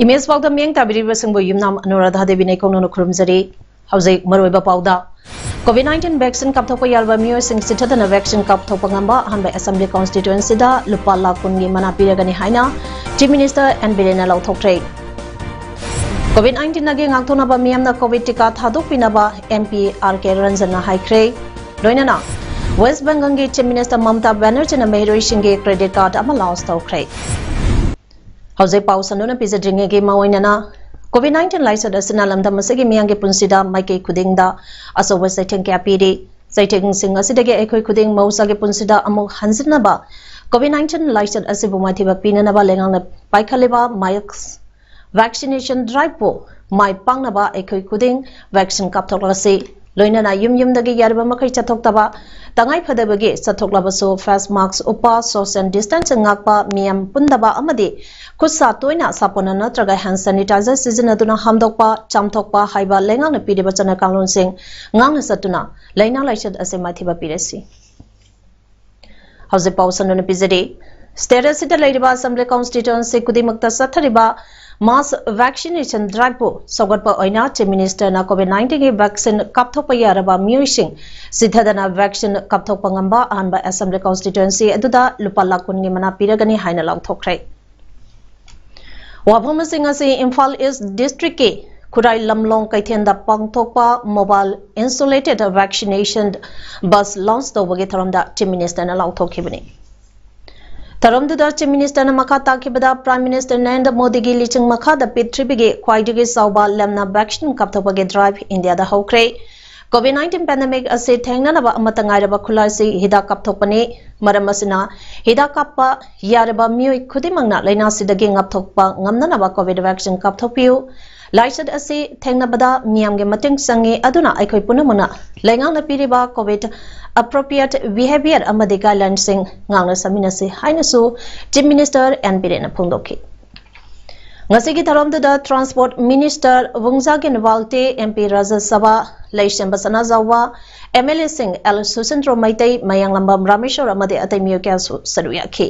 Image PAODAM yang tabiri basingbo yumnam Anuradha Devi nei kongno khurumjari haujai maroiba PAODA COVID-19 vaccine kapthokpa yalba miyoi sing sithadana vaccine kapthokpa ngamba hanba assembly constituency da lupa lakungi mana piragani haina chief minister and Birena lauthoktre COVID-19 nage ngakthona ba miyamna covid tika thadok pinaba MP RK Ranjana haikre loinana West Bengal ge chief minister Mamata Banerjee na Mehiroi Singhe credit card ama launch tawkre Haujai pau sanuna pizadringe ge maoinana COVID-19 laisad asina lamdam asegi miyange punsida maike khudingda asowa saitheng kya piri saitheng sing asidage ekhoi khuding mausa ge punsida amuk hanjina ba COVID-19 laisad asibu mathiba pinana ba lengang paikhaleba max vaccination drive po mai pangna ba ekhoi khuding vaccine kapthoklasi loinana yum dagi yarba makai chathokta tangai phadabage chathoklabaso face mask upa social distancing ngakpa miyam pundaba amadi Kusa toina sapona natraga hand sanitizer sizinaduna hamdokpa chamthokpa haiba lengang na piriba chana kanglon sing ngang satuna laina laisad ase mathiba piresi Hauze pausan na pizade status sita lairiba assembly constituency kudimakta sathariba mass vaccination drive po sogatpa oina chief minister na COVID-19 ge vaccine kapthokpa yaraba miyoi sidhadana vaccine kapthokpa ngamba anba assembly constituency aduda lupa lakun ngi mana piragani haina lauthokrai Wabhama Singasi Imphal East District ke Kurai Lamlong Kaithenda Pangthokpa mobile insulated vaccination bus launch tawbage tharamda chief minister na lauthokibani Tharamda chief minister na makha takibada prime minister Narendra Modi gi liching makha da pitribige khwaidigi sauba lamna vaccine kapthokbage drive India da hokre COVID-19 pandemic ase thengnanaba amatangairaba khulasi hida kapthokpani maramasina hida kappa yaraba miyoi khudimangna laina sidagi ngapthokpa ngamnanaba covid vaccine kapthokpiu laisad ase thengnabada miyamge mateng sangi aduna aikhoi punamuna laingang piriba covid appropriate behavior amadi guidelines sing ngangna saminasi hainasu chief minister and Birena phungdokhi Ngasigi tharamda transport minister Wungzagen Walte MP Rajya Sabha Laisham Basana Zawa MLA Singh L Susendro Maitai Mayang Lambam Rameshwar amade atai miyokyasu saruyakhi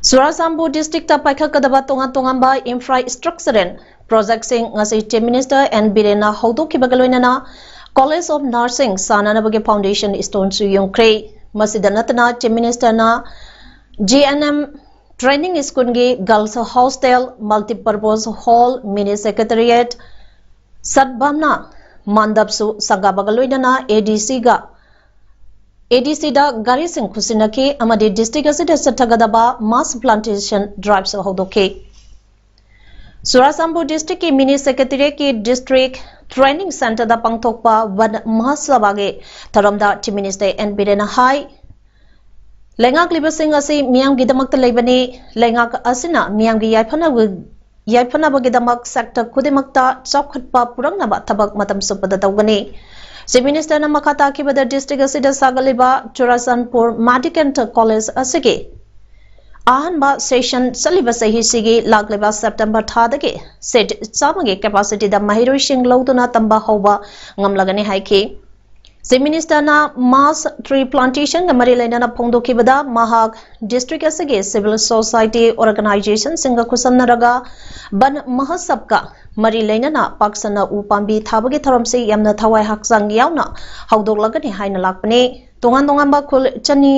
Surasambu district ta paikha kadaba tonga infrastructure project sing ngasi chief minister and Birena haudoki bagaloinana College of Nursing Sananabage Foundation stone su yongkre masidanatana chief minister na GNM Training School ge Girls Hostel, Multi-Purpose Hall, Mini Secretariat, Sadbamna, Mandapsu, Sagabagaloidana, ADC da Garising Kusinaki, Amadi District Asida Satagadaba, Mass Plantation Drives Hodoke. Surasambu District Mini Secretariat ki District Training Center da Pangtokpa, Wad Mahasabage, Taramda, Chief Minister and Birena High. Lengak libasing asi miyam gidamak talaybani lengak asina miyam gi yaipana bagidamak sector kudimakta chapkhatpa purangnaba tabak matam supada tawgani Chief Minister na makata kibada district asida sagaliba Churasanpur Medical College asige ahanba session saliba sahi sigi lagliba September thadage set chamage capacity da Mehiroi Singhe lauduna tamba hoba ngamlagani haiki Chief Minister na mass tree plantation na marilaina na phongdokibada mahak district asige civil society organization singa kusamnaraga ban mahasab ka marilaina na paksana upambi thabage tharamse yamna thawai haksang yauna haudoklagani haina lakpane tongan ba khul chani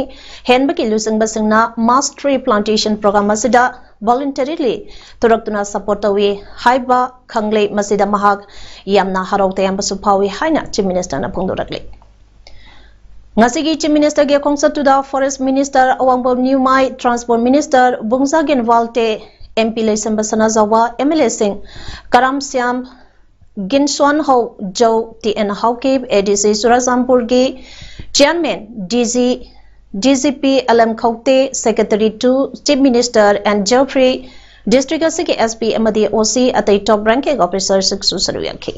henbaki lusingba singna mass tree plantation program asida voluntarily turaktuna support awi haiba khangle masida mahak yamna harauta yamba suphawi haina chief minister na phongdorakle Ngasigi chief minister ge kongsatu da forest minister awangbo newmai transport minister Wungzagen Walte MP Laisam Basana Zawa MLA Singh Karam Syam Ginswan Ho Jo TN Haukib ADC Surasampur ge chairman DGP LM Khaute secretary to chief minister and Geoffrey district asigi SP amadi OC atai top ranking officer siksu saruyaki.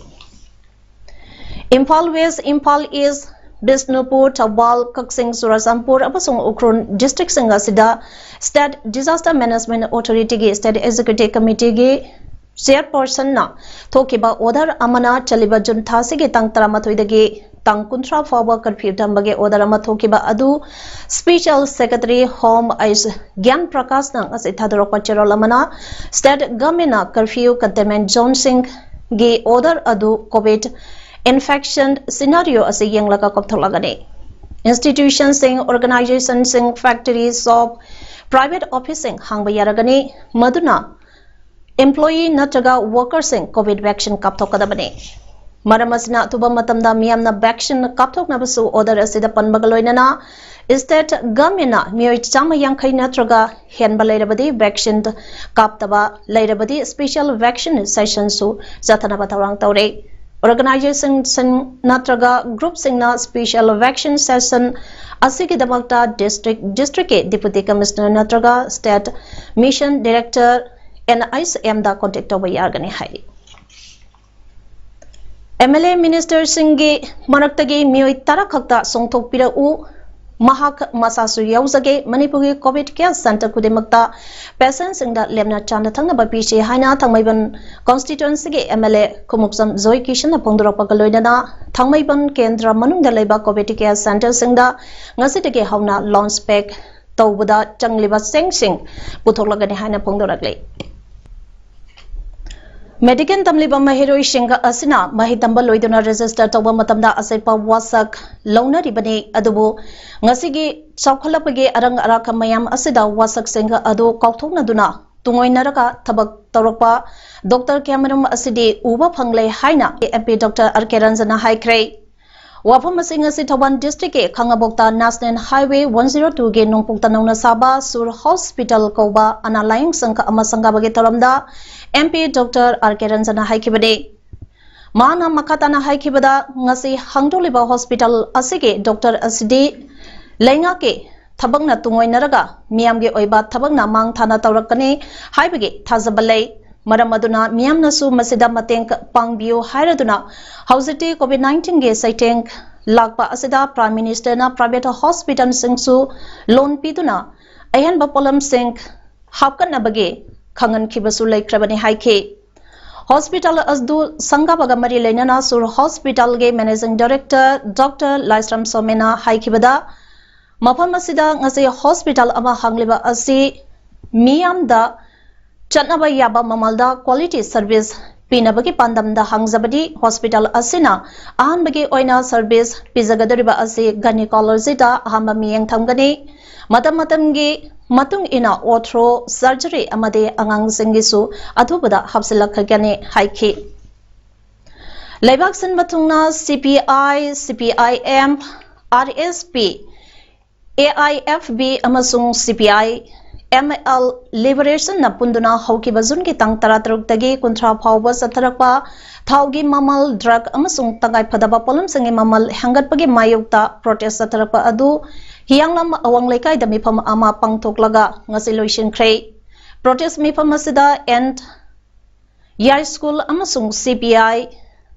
Imphal West, Imphal East, Bisnupur, Thawal, Kaksing, Surasampur, Apasung Ukron district singa sida State Disaster Management Authority ge State Executive Committee ge chairperson na thokiba order amana chaliba jun thasi ge tang 13 dagi tang kuntra fawa curfew tambage order ama thokiba adu Special Secretary Home Ais Gyan Prakash nang ase thadorok pachero amana State Government curfew containment zone sing ge order adu COVID infection scenario ase yenglaga koptholagani. Institutions sing, organizations sing, factories, shop, private office sing hangba yaragani maduna employee natraga workers sing COVID vaccine kapthokadabani. Maramasina tuba matamda miyamna vaccine kapthoknabasu order asida panbagaloinana state government miyoi chama yankai natraga henba lairabadi vaccine kaptaba lairabadi special vaccine session su jathana batawang tawre. Organization sing natraga group sing na special vaccine session asigi damakta district deputy commissioner natraga state mission director NISM da contact over yargani hai. MLA minister singi maraktagi miyoi tara khakta songthok pira u mahak masasu yauzage manipuri COVID care center kudemakta patient singda lemna chanda thangna ba piche haina thangmaiban constituency ge MLA Kumuksam Joy Kishan pongdora pagaloidana thangmaiban kendra manungda leiba COVID care center singda ngasitege hauna launch pack tawbuda changliba sing puthoklagani haina pongdoraklei. Medical tamliba mahiroi shinga asina mahitamba loiduna register tawba matamda asaipa wasak launa ribani adubu ngasigi chawkhalapage arang araka mayam asida wasak singa adu kauthokna duna tungoinaraka thabak tawrakpa Dr. Cameron asidi uba phanglei haina MP Dr. R.K. Ranjana haikrei wafam asing asi Thawan district ke khangabokta National Highway 102 ge nongpukta nongna saba sur hospital koba analying sangka amasanga bage taramda MP Dr. R.K. Ranjana haikibade mana makatana haikibada ngasi hangdoliba hospital asige Dr. asidi lenga ke thabakna tungoinaraga miyamge oiba thabakna mang thana tawrakani haibage thajabalai Maramaduna Miamnasu Masida Mateng Pangbiu Hairaduna Hausiti COVID-19 ge Saiteng Lakpa Asida Prime Minister na private hospital singsu loan piduna Ayan Bapolam Singh Hapkan Nabage Kangan Kibasu Laikrabani Haike Hospital Asdu Sanga Bagamari Lenana Sur Hospital ge Managing Director Dr. Laisram Somena Haikibada Mapam Asida Ngasi Hospital Ama Hangliba Asi Miam da Chatnaba yaba mamalda quality service pinabagi pandamda hangzabadi hospital asina ahanbagi oina service pizagadoriba asi gynecology da ahamba miyeng thamgani matamgi matung ina ortho surgery amade angang singisu athubada hapsilakhagani haiki Laibak sin batungna CPI CPIM RSP AIFB amasung CPI ML Liberation na punduna hauki bazun ki tang taratruk tagi kuntra phawba satharakpa thaugi mamal drug amasung tangai phadaba polam sangi mamal hangat pagi mayukta protest satharakpa adu hianglam awang lekai da mifam ama pangthoklaga ngasi loisin khrei protest mifam asida and Yai School amasung CPI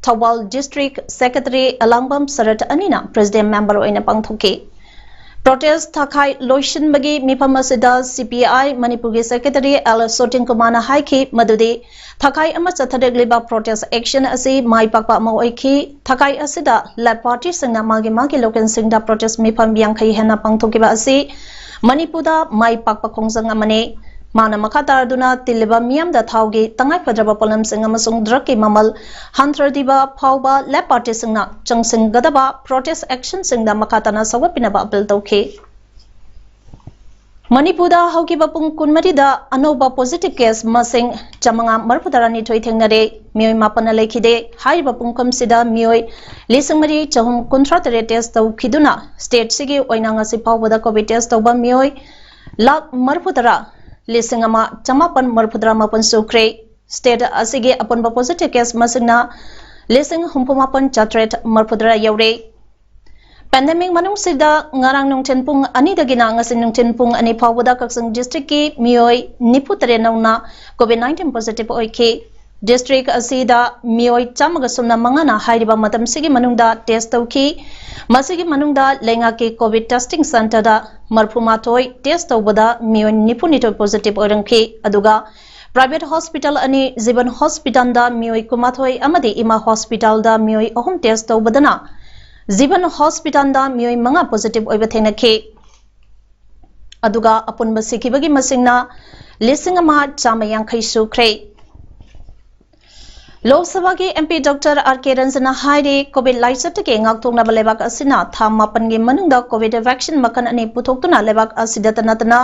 Thawal District Secretary Alangbam Sarat Anina President member oina pangthoki Protest Thakai Loishin Bagi Mipamasida CPI Manipuri Secretary Al Sotin Kumana Haiki Madudi Thakai Amasathadegliba protest action Asi Mai Pakpa Moiki Thakai Asida Lab Party Singna Magi Lokan Singda protest Mipam Biankai Hena Pangtokiba Asi Manipuda Mai Pakpa Kongsang Amane Mana Makata Duna Tiliba Miam da Thaugi Tangai Padraba Polam Singamasung Draki Mamal Hantradiba Pauba Lab Party Singna Changsing Gadaba protest action Singda Makatana Sawapinaba Biltoki Manipuda Hauki Bapung Kunmarida Anoba positive case Masing Chamanga Marpudarani Toitingnade Mui Mapana Lakide Hai Bapungkum Sida Mui Lisangmari Chahum Contratare test Tau Kiduna State Sigi Oinangasi Pauda COVID test Toba Mui Lak Marpudara Lisingama Chamapan Marpudra Mapan Sukre State Asigi upon positive case Masina Lising Humpumapan Chatret Marpudra Yaure Pandemic manung sida ngarang nungten pung ani dagina ngasing nungten pung ani pawada kaksang district ki mioi niputare nauna COVID-19 positive oike district asida mioi chamaga sumna mangana hairiba matam sigi manungda test tauki masigi manungda lenga ki COVID testing center da marfumatoi test tawbada mioi nipunito positive oirangki aduga private hospital ani Ziban hospital da mioi kumathoi amadi ima hospital da mioi ohum test tawbadana Ziban hospital da mioi manga positive oiba thenakhe aduga apunba sikibagi masingna lising ama chama yankhai sukre Lok Sabha ki MP Dr. R.K. Ranjana haire COVID laisat ke ngakthong na balebak asina tham mapan gi manungda COVID vaccine makan ani puthokuna lebak asidatanatana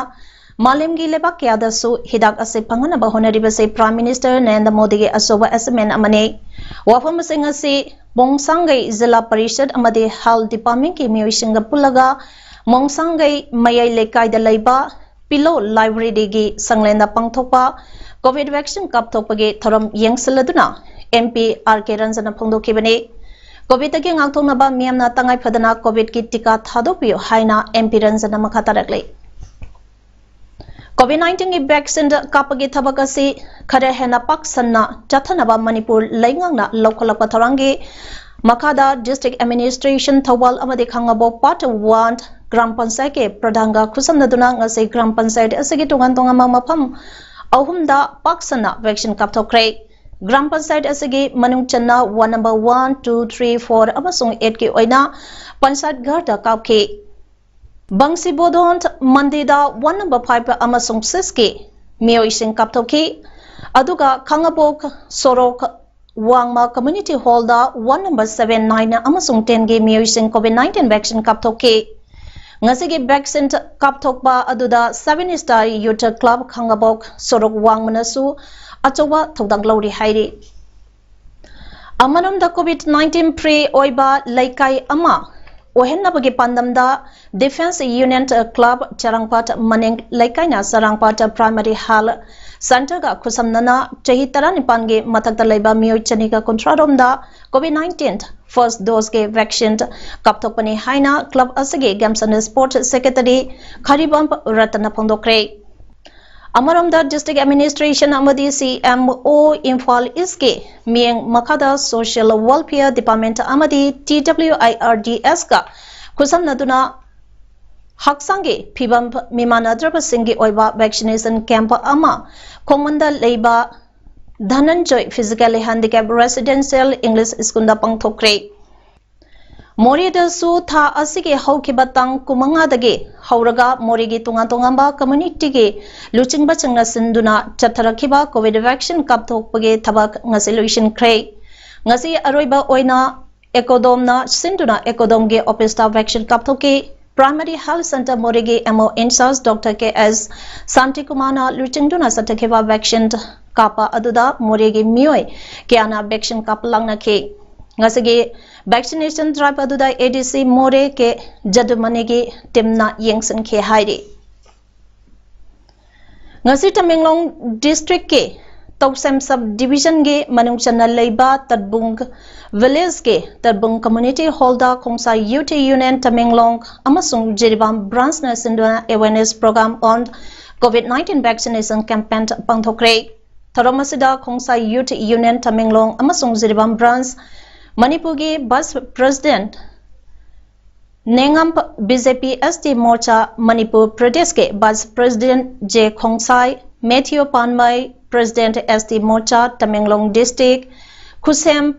Malim gi lebak yada su hidak ase pangana ba honari base Prime Minister Narendra Modi ge asoba assessment amane wafam singa se Bongsangai Zilla Parishad amade Health Department ki miyoishinga pulaga Mongsangai mayai lekai da laiba Pilo Library gi sanglenda pangthokpa COVID vaccine kapthokpage thoram yengsaladuna MP R.K. Ranjana phongdoki bane COVID ge ngakthongna ba miyamna tangai phadana COVID ki tika thadokpiyo haina MP Ranjana makha tarakle COVID-19 की vaccine कापगी थबकसी खरे हेना पाक्सन्ना चथनबा मणिपुर लैंगांगना लौखलप थरांगे मखादा डिस्ट्रिक्ट एडमिनिस्ट्रेशन थौबाल अमदे खंगबो पार्ट 1 ग्राम पंचायत के प्रधानगा खुसमनदुना ngase ग्राम पंचायत असगी तोंगान तोंगामा मफम अहुमदा पाक्सन्ना वैक्सीन कापथोक्रे ग्राम पंचायत असगी मनुंग चन्ना 1 नंबर 1 2 3 4 अमसुंग 8 की ओइना panchayat घरदा कापखे Bangsi Bodont Mandida 1 number 5 amasung 6 ke miyoising kapthoki aduga Khangabok Sorok Wangma Community Hall da 1 number 79 amasung 10 ge miyoising COVID-19 vaccine kapthoki ngasigi vaccine kapthokba aduda 7 Star Youth Club Khangabok Sorok Wangmanasu achoba thodang lori hairi amanum da COVID-19 pre oiba laikai ama Ohenabagi Pandamda Defense Union Club Charangpat Maneng Laikaina Sarangpat Primary Hall Santaga Kusamnana Chahitara Nipange Matakta Leba Mio Chanika Contradomda COVID-19 first dose ge vaccine Kaptopani Haina Club Asage Gamson Sport Secretary Karibamp Ratana Pondokre Amaramda District Administration Amadi CMO Imphal Iske Mieng Makada Social Welfare Department Amadi TWIRDS ka Kusam Naduna Haksange Pibam Mimana Drapasingi Oiba Vaccination Camp Ama Komanda Leiba Dhananjoy Physically Handicapped Residential English Skunda Pangthokre Morida su tha asige haukibatang kumanga dage hauraga morigi tunga tungamba community ge luchingba changna sinduna chatharakiba COVID vaccine kapthokpage thabak ngasilation krai ngasi aroiba oina ecodomna sinduna ecodom ge office staff vaccine kapthoke Primary Health Center morigi MO Incharge Dr. K.S. Santikumana luchingduna satakeba vaccine kapa aduda morigi mioi kiana vaccine kaplangna ke ngasigi vaccination drive aduda ADC more ke jadumane gi timna yengsan ke hairi ngasi Tamenglong district ke Toksem sub division ge manung chana leiba Tadbung village ke Tadbung community hall da Khongsa Youth Union Tamenglong amasung Jiribam branch na sinduna awareness program on COVID-19 vaccination campaign pangthokre Thoromasida Khongsa Youth Union Tamenglong amasung Jiribam branch Manipurgi Vice President Nengam BJP ST Morcha Manipur Pradesh ke Vice President J Khongsai Matthew Panmai President ST Morcha Tamenglong District Kusem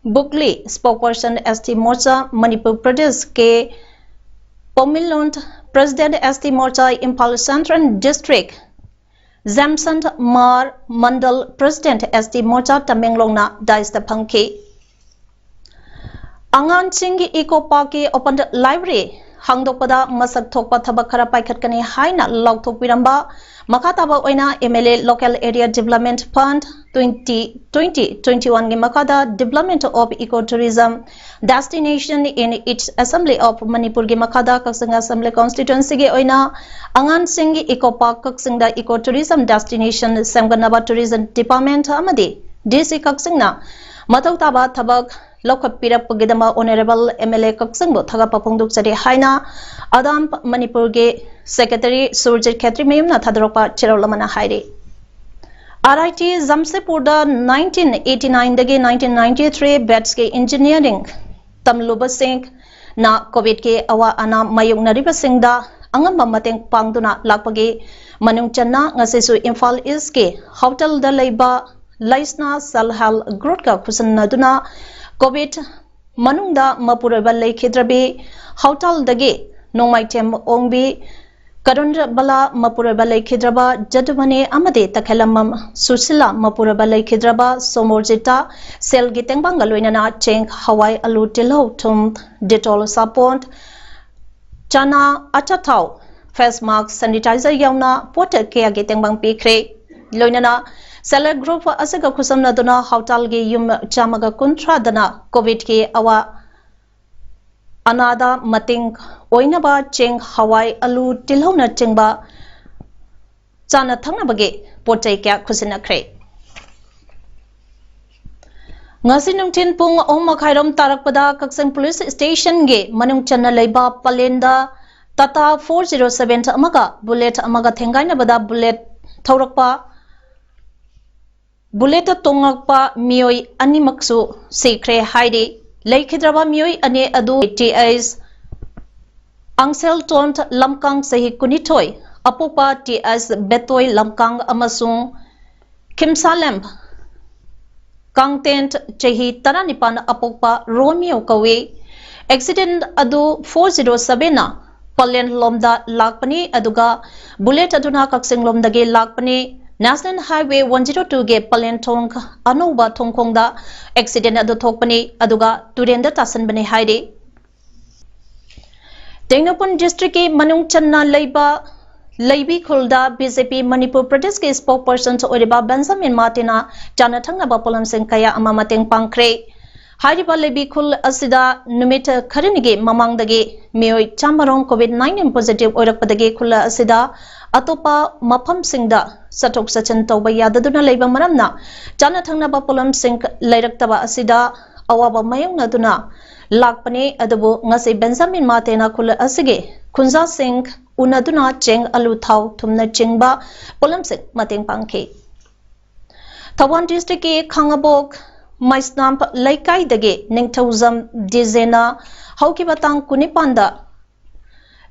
Bukli Spokesperson ST Morcha Manipur Pradesh ke Pomilont President ST Morcha Impal Central District Zamsant Mar Mandal President ST Morcha Tamenglong na Daista Pangke Angan Chingi Eco Park Open Library Hangdokpada Masak Tokpa Tabakara Paikatkani Haina Logtok Piramba Makataba Oina MLA Local Area Development Fund 2020-21 Makada Development of Ecotourism Destination in its Assembly of Manipur Makada Kaksing Assembly Constituency Oina Angan Singi Eco Park Kaksingda Ecotourism Destination Samganaba Tourism Department Amadi DC Kaksingna Matautaba Tabak लौखपिरपगिदमा honourable MLA कक्संगबो थगापा फोंदोकजरे हाइना आदाम मणिपुर के secretary Surjit Khetri मयुमना थादरोपा चिरौलमना हाइरे RIT जमशेदपुर 1989 दगे 1993 बैच के इंजीनियरिंग तमलुब सिंह ना कोविड के अवा अना मायोंगनरिबा सिंगदा अंगम मतेंग पांगदुना लापगे मनुंग चन्ना ngasisu Imphal East के होटल द लेबा लाइसना सलहल ग्रुप का खुसनदुना कोविड मनुंगदा मपुरबा लेखिद्रबे होटल दगे नोंमाइटेम ओंबी करुंद्र बला मपुरबा लेखिद्रबा जदुमने अमदे तखेलमम सुशिला मपुरबा लेखिद्रबा सोमोरजिता सेल गितेंगबांग लोइनना चेंग हवाई अलू टिलो थुम डिटोल सापोंट चना अचाथाव फेस मास्क सैनिटाइजर यावना पोट के गितेंगबांग पिख्रे लोइनना सेल ग्रुप असगा खुसमनदुना होटल गे युम चामगा कुंट्रा दना कोविड के अवा अनादा मतिंग ओइनबा चेंग हवाई अलू टिलौना चिंगबा चाना थंगनबगे पोचै क्या खुसिनख्रे ngasi nungtin pung om makhairom tarakpada kaksang police station ge manung channa leiba palenda tata 407 amaga bullet amaga thengaina bada bullet thaurakpa bullet tongakpa mioi animaksu sekre haide लेखिद्रबा मियोई अने अदु TS अंगसेल taunt लमकांग सही कुनिथोय अपोपा TS बेतोय लमकांग अमसुंग किमसालेम कांगटेंट चही तरानिपान अपोपा Romeo कवे accident अदु 407 ना पलेन लोमदा लाकपनी अदुगा bullet अदुना Kakching लोमदगे लाकपनी National Highway 102 ge Palentong Anuba Tongkongda accident adu thokpani aduga turenda tasan bane haide Tengnapun district ke Manung Channa Leibi Khulda BJP Manipur Pradesh ke spokesperson Oriba Benjamin Martina Janathangna Bapolam Senkaya Amamateng Pangkre Hariba Leibi Khul asida numit kharinige mamangdage Miyoi Chamarong COVID-19 positive oirakpadage khula asida अतोपा मफम सिंगदा सटोक सचन तौबा याददुना लेबा मरमना जाना थंगनाबा पोलम सिंग लेरक्तबा असिदा अवाबा मयंगनदुना लाकपने अदबो ngasi बेंजामिन मातेना खुल असिगे खुंजा सिंग उनदुना चेंग अलु थाव थुमना चिंगबा पोलम सिंग मतेंग पांखे थवान डिस्ट्रिक्ट के खांगाबोक माइसनाम लैकाई दगे निंगथौजम डिजेना हौकिबा तांग कुनिपांदा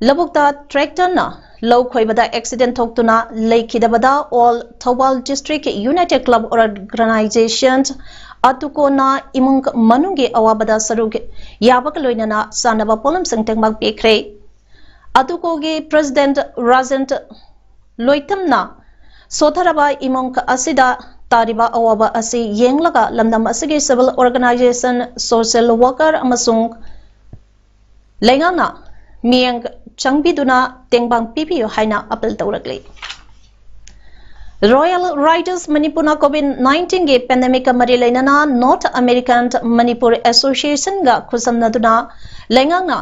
लबुकता ट्रैक्टर ना लौ खोइबदा एक्सीडेंट थोक्तुना लेखिदबदा all Thoubal district united club organisation अतुकोना इमुंग मनुंगे अवाबदा सरुग याबक लोइनना सानबा पोलम संगटेंगमाक पेख्रे अतुकोगे प्रेसिडेंट राजेंट लोइतमना सोथरबा इमुंग असिदा तारिबा अवाबा असि येंगलगा लमदम असिगे सिविल ऑर्गेनाइजेशन सोशल वर्कर अमसुंग लेंगाना मियंग चंगबिदुना तेंगबांग पीपीओ हाइना अपील तौरकले रॉयल राइडर्स मणिपुर कोविड-19 के पेंडेमिक मरी लेना नॉर्थ अमेरिकन मणिपुर एसोसिएशन गा खुसमनदुना लेंगांगना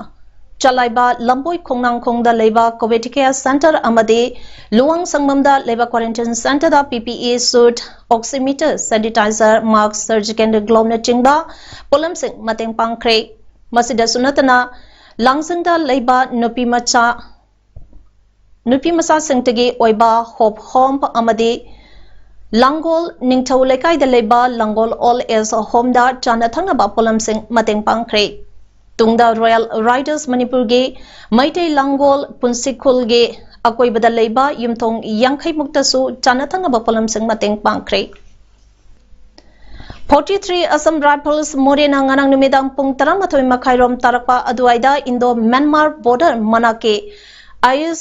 चलाइबा लंबोई खोंगनांग खोंगदा लेबा कोविड केयर सेंटर अमदे लुवांग संगमदा लेबा क्वारंटाइन सेंटर दा PPE suit oximeter sanitizer mask surgical glove न चिंगबा पोलम सिंग मतेंग पांख्रे मसिदा सुनतना लांगसंदा लेबा नुपी मचा सिंगतगे ओइबा होप होम अमदे लांगोल निंगथौ लेकाइदा लेबा लांगोल ऑल एज होमदा चाना थंगनबा पोलम सिंग मतेंग पांख्रे तुंगदा रॉयल राइडर्स मणिपुर गे मैते लांगोल पुंसिखुल गे अकोइबदा लेबा युमथोंग यांखै मुक्तसु चाना थंगनबा pollen Singh मतेंग पांख्रे 43 Assam rifles Morena nganang numidang pung 13 makhairom tarakpa aduaida Indo Myanmar border manake Ayus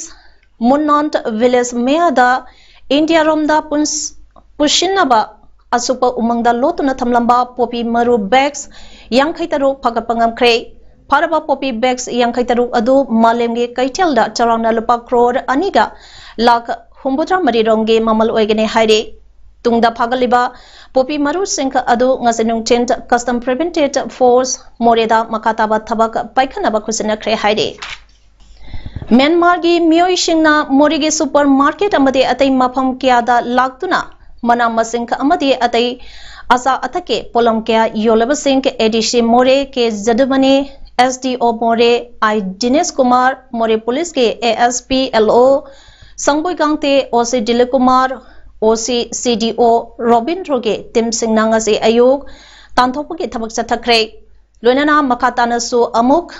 Munnont village meada India romda pushinaba asupa umangda lotuna thamlamba popi maru bags yangkhaitaru phagapangam kre Paraba poppy bags yangkhaitaru adu malemge kaitelda charangna lupa crore aniga lak humbutra marironge mamal oigene haire tungda phagaliba poppy maru singh adu ngasenung tent custom preventive force moreda makataba thabak paikhanaba khusina kre haire Myanmar gi miyoi singna morige supermarket amade atai mafam kyada laktuna mana masing amadi atai asa atake polam kya yolaba sing ke ADC More ke Jadumani SDO More I Dinesh Kumar More Police ke ASP LO Sangboi Gangte OC Dilip Kumar OC CDO Robin Roge Tim Singh Nangase Ayuk Tantopagi Tabak Satakre Lunana Makatana Su Amuk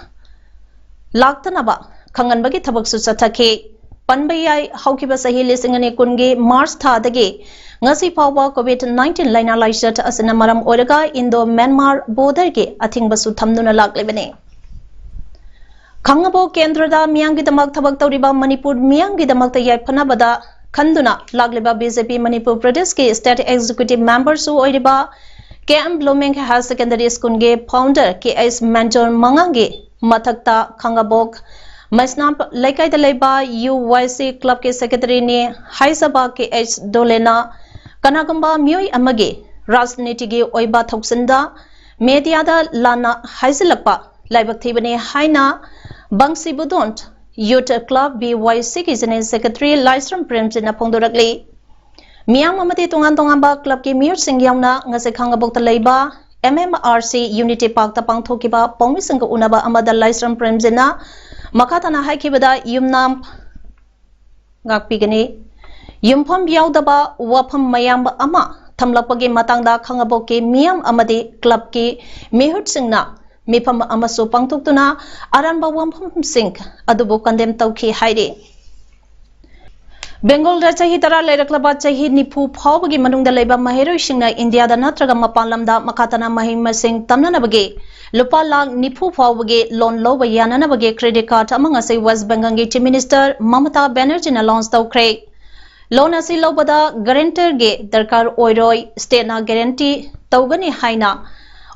Laktanaba Kanganbagi Tabak Susatake Panbayai Haukiba Sahi Lisingani Kungi Mars Thadagi Ngasi Pawa COVID-19 Laina Laishat Asinamaram Oraga Indo Myanmar border ge Athing Basu Tamnuna Laklebene Kangabo Kendrada Miyangi Damak Tabak Tauriba Manipur Miyangi Damak Tayai Panabada Kanduna Lagleba BJP Manipur Pradesh ke State Executive Members Su Oiriba KM Blooming Higher Secondary School ge Founder KS Mentor Mangange Mathakta Kangabok Masnap Laikai Daleba UYC Club ke Secretary ne Haisaba KH Dolena Kanagamba Mui Amage Rasnitigi Oiba Thoksenda Mediada Lana Haisilapa Laibak Thibane Haina Bangsi Budont Youth Club BYC Kizane Secretary Lysram Premjina Pongdorakli Miang Mamati Tungan Tongamba Club Ki Mir Singyamna Ngase Kangabok Talaiba MMRC Unity Park Tapang Thokiba Pongisanga Unaba Amada Lysram Premjina Makatana Haikibada Yumnam Gakpigani Yumpam Yaudaba Wapam Mayam Ama Tamlapagi Matangda Kangaboki Miam Amadi Club Ki Mihut Singna Mipam Amaso Pangtuktuna Aranba Wampam Sink Adubo Kandem Tauki Haidi Bengal Rachahi Tara Leraklaba Chahi Nipu Pawagi Manungda Leba Mahero Shingna India da Natraga Mapalamda Makatana Mahima Singh Tamnanabage Lupa Lag Nipu Pawage Loan Loba Yananabage Credit Card among us West Bengal Chief Minister Mamata Banerjee announced Tau Craig Loan Asi Lobada Guarantor Ge Darkar Oiroi State na Guarantee Taugani Haina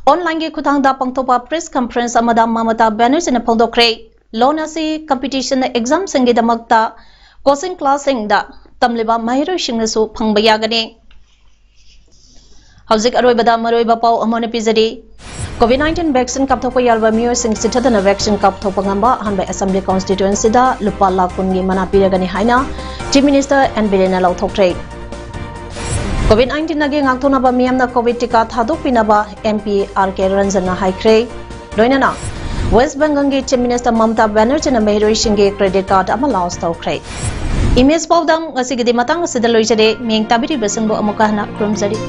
Online Ge Kutangda Pangtopa Press Conference Amada Mamata Banerjee Napondo Craig Loan Asi Competition Exam Sangi Damakta Coaching Classing da Tamliba Mahiro Shingnasu Pangbayagani Hauzik Aroibada Maroiba Pau Amona Pizadi COVID-19 vaccine kapthopa yalba miyo sing sithadana vaccine kapthopa ngamba hanbai assembly constituency da lupa lakungi mana piragani haina Chief Minister and Bilena Lauthoktre COVID-19 nagi ngakthona ba miyamna COVID tika thadok pinaba MP RK Ranjana haikre doinana West Bengal ge Chief Minister Mamata Banerjee na Mahiroi Singhe credit card ama launch tawkre Image PAODAM ngasi gidi matang sida loijade ming tabiri besengbo amuka hana krumjari